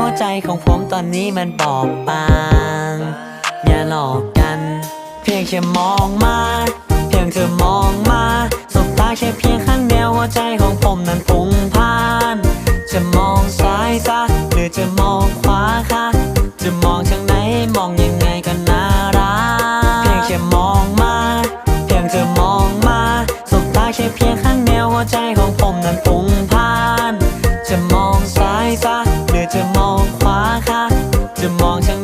หัวใจของผมตอนนี้มันบอบบางอย่าหลอกกันเพียงแค่มองมาเพียงเธอมองมาสบตาแค่เพียงครั้งเดียวหัวใจของผมนั้นพุ่งพ่านจะมองซ้ายซะหรือจะมองขวาคะจะมองทางไหนมองยังไงก็น่ารักเพียงแค่มองมาเพียงเธอมองมาสบตาแค่เพียงครั้งเดียวหัวใจของผมนั้นพุ่งพ่านจะมองซ้ายซะหรือจะมองขวาคะจะมองทาง